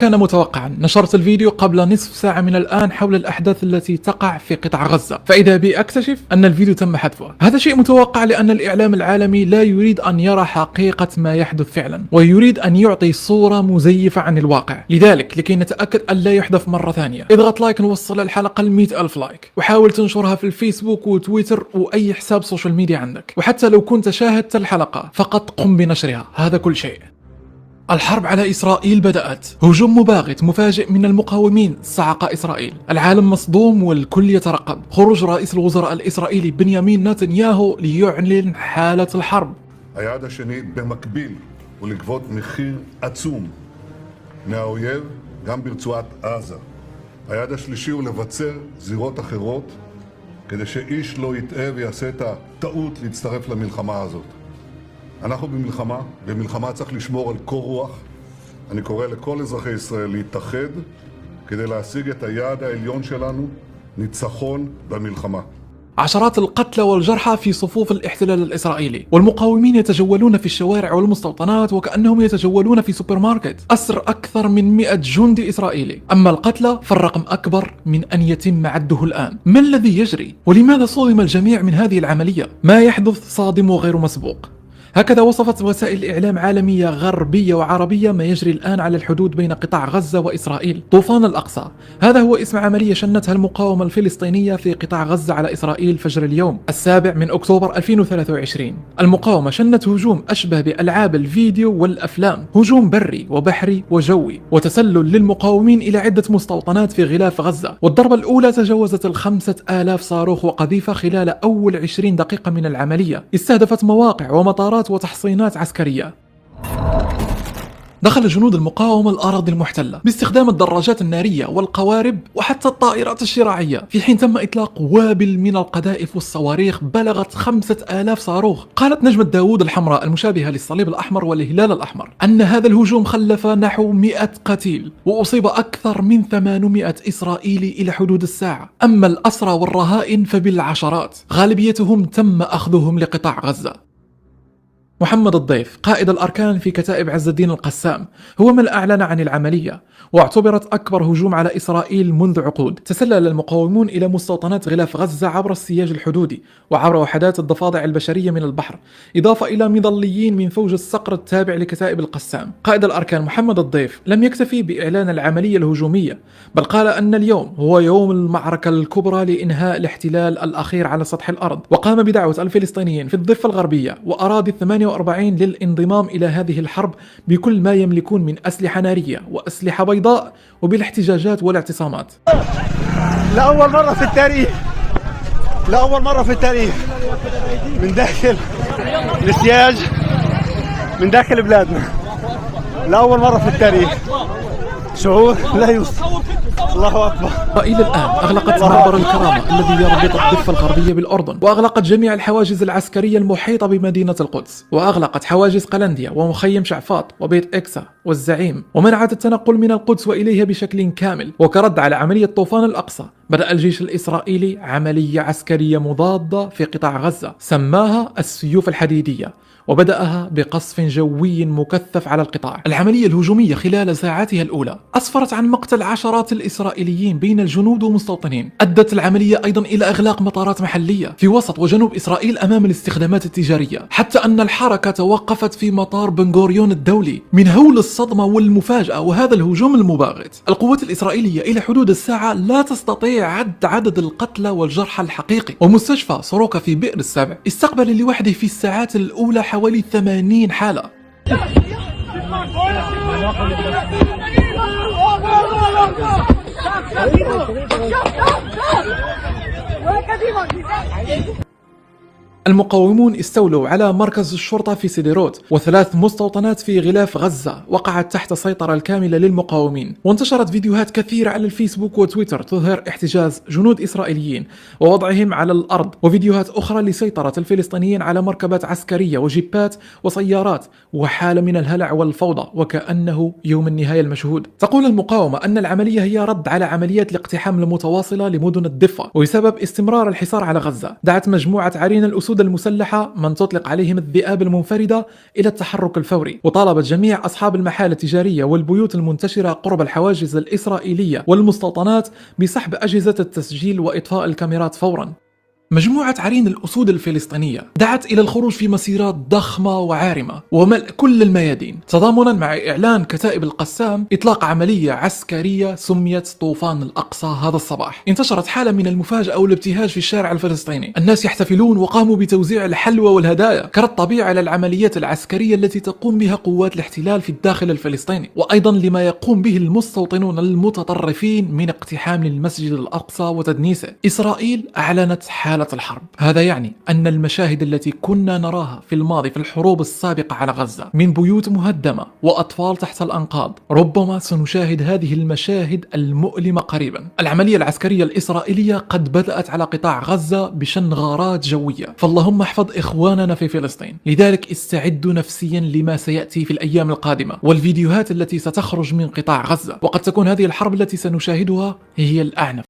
كان متوقعا. نشرت الفيديو قبل نصف ساعة من الآن حول الأحداث التي تقع في قطاع غزة، فإذا بي أكتشف أن الفيديو تم حذفه. هذا شيء متوقع لأن الإعلام العالمي لا يريد أن يرى حقيقة ما يحدث فعلا، ويريد أن يعطي صورة مزيفة عن الواقع. لذلك لكي نتأكد أن لا يحدث مرة ثانية، اضغط لايك نوصل الحلقة ل100,000 لايك، وحاول تنشرها في الفيسبوك وتويتر وأي حساب سوشيال ميديا عندك. وحتى لو كنت شاهدت الحلقة فقط قم بنشرها، هذا كل شيء. الحرب على إسرائيل بدأت. هجوم مباغت مفاجئ من المقاومين صعق إسرائيل. العالم مصدوم والكل يترقب خروج رئيس الوزراء الإسرائيلي بنيامين نتنياهو ليعلن حالة الحرب. היעד השני במקביל הוא לגבות מחיר עצום מהאויב גם ברצועת עזה. היעד השלישי הוא לבצר זירות אחרות כדי שאיש לא יטעה ויעשה את הטעות להצטרף למלחמה הזאת. אנחנו במלחמה צריך לשמור על קור רוח. אני קורא לכל אזרחי ישראל להתאחד כדי להשיג את היעד העליון שלנו, ניצחון במלחמה. عشرات القتلى والجرحى في صفوف الاحتلال الإسرائيلي، والمقاومين يتجولون في الشوارع والمستوطنات وكأنهم يتجولون في سوبر ماركت. أسر أكثر من 100 جندي إسرائيلي. أما القتلى فالرقم أكبر من أن يتم عده الآن. ما الذي يجري؟ ولماذا صدم الجميع من هذه العملية؟ ما يحدث صادم وغير مسبوق. هكذا وصفت وسائل إعلام عالمية غربية وعربية ما يجري الآن على الحدود بين قطاع غزة وإسرائيل. طوفان الأقصى، هذا هو اسم عملية شنتها المقاومة الفلسطينية في قطاع غزة على إسرائيل فجر اليوم 7 أكتوبر 2023. المقاومة شنت هجوم أشبه بألعاب الفيديو والأفلام، هجوم بري وبحري وجوي وتسلل للمقاومين إلى عدة مستوطنات في غلاف غزة. والضربة الأولى تجاوزت 5000 صاروخ وقذيفة خلال أول 20 دقيقة من العملية. استهدفت مواقع ومطارات وتحصينات عسكرية. دخل جنود المقاومة الأراضي المحتلة باستخدام الدراجات النارية والقوارب وحتى الطائرات الشراعية، في حين تم إطلاق وابل من القذائف والصواريخ بلغت 5000 صاروخ. قالت نجمة داوود الحمراء المشابهة للصليب الأحمر والهلال الأحمر أن هذا الهجوم خلف نحو 100 قتيل وأصيب أكثر من 800 إسرائيلي إلى حدود الساعة. أما الأسرى والرهائن فبالعشرات، غالبيتهم تم أخذهم لقطاع غزة. محمد الضيف قائد الأركان في كتائب عز الدين القسام هو من أعلن عن العملية، واعتبرت أكبر هجوم على إسرائيل منذ عقود. تسلل المقاومون إلى مستوطنات غلاف غزة عبر السياج الحدودي وعبر وحدات الضفادع البشرية من البحر، إضافة إلى مظليين من فوج الصقر التابع لكتائب القسام. قائد الأركان محمد الضيف لم يكتفي بإعلان العملية الهجومية، بل قال أن اليوم هو يوم المعركة الكبرى لإنهاء الاحتلال الأخير على سطح الأرض، وقام بدعوة الفلسطينيين في الضفة الغربية وأراضي 48 للانضمام إلى هذه الحرب بكل ما يملكون من أسلحة نارية وأسلحة بيضاء وبالاحتجاجات والاعتصامات. لأول مرة في التاريخ من داخل السياج، من داخل بلادنا، لأول مرة في التاريخ، شعور لا يوصف. الله أكبر. وإلى الآن أغلقت معبر الكرامة الذي يربط الضفة الغربية بالأردن، وأغلقت جميع الحواجز العسكرية المحيطة بمدينة القدس، وأغلقت حواجز قلنديا ومخيم شعفاط وبيت إكسا والزعيم، ومنعت التنقل من القدس وإليها بشكل كامل. وكرد على عملية طوفان الأقصى بدأ الجيش الإسرائيلي عملية عسكرية مضادة في قطاع غزة سماها السيوف الحديدية، وبدأها بقصف جوي مكثف على القطاع. العملية الهجومية خلال ساعاتها الأولى أسفرت عن مقتل عشرات الإسرائيليين بين الجنود ومستوطنين. أدت العملية أيضا إلى إغلاق مطارات محلية في وسط وجنوب إسرائيل أمام الاستخدامات التجارية، حتى أن الحركة توقفت في مطار بن غوريون الدولي من هول الصدمة والمفاجأة وهذا الهجوم المباغت. القوات الإسرائيلية إلى حدود الساعة لا تستطيع عدد القتلى والجرحى الحقيقي. ومستشفى سوروكا في بئر السبع استقبل لوحده في الساعات الأولى حوالي 80 حالة. المقاومون استولوا على مركز الشرطة في سيديروت و3 مستوطنات في غلاف غزة وقعت تحت السيطرة الكاملة للمقاومين. وانتشرت فيديوهات كثيرة على الفيسبوك وتويتر تظهر احتجاز جنود إسرائيليين ووضعهم على الأرض، وفيديوهات أخرى لسيطرة الفلسطينيين على مركبات عسكرية وجيبات وسيارات، وحالة من الهلع والفوضى وكأنه يوم النهاية المشهود. تقول المقاومة أن العملية هي رد على عمليات الاقتحام المتواصلة لمدن الضفة وبسبب استمرار الحصار على غزة. دعت مجموعة عرين الأسود الأسود المسلحة من تطلق عليهم الذئاب المنفردة إلى التحرك الفوري، وطالبت جميع أصحاب المحال التجارية والبيوت المنتشرة قرب الحواجز الإسرائيلية والمستوطنات بسحب أجهزة التسجيل وإطفاء الكاميرات فورا. مجموعة عرين الأسود الفلسطينية دعت إلى الخروج في مسيرات ضخمة وعارمة وملء كل الميادين، تضامنا مع إعلان كتائب القسام إطلاق عملية عسكرية سميت طوفان الأقصى هذا الصباح. انتشرت حالة من المفاجأة والابتهاج في الشارع الفلسطيني، الناس يحتفلون وقاموا بتوزيع الحلوى والهدايا كالطبيعي على العمليات العسكرية التي تقوم بها قوات الاحتلال في الداخل الفلسطيني، وأيضا لما يقوم به المستوطنون المتطرفين من اقتحام للمسجد الأقصى وتدنيسه. إسرائيل أعلنت حالة الحرب. هذا يعني أن المشاهد التي كنا نراها في الماضي في الحروب السابقة على غزة من بيوت مهدمة وأطفال تحت الأنقاض، ربما سنشاهد هذه المشاهد المؤلمة قريبا. العملية العسكرية الإسرائيلية قد بدأت على قطاع غزة بشن غارات جوية، فاللهم احفظ إخواننا في فلسطين. لذلك استعدوا نفسيا لما سيأتي في الأيام القادمة والفيديوهات التي ستخرج من قطاع غزة، وقد تكون هذه الحرب التي سنشاهدها هي الأعنف.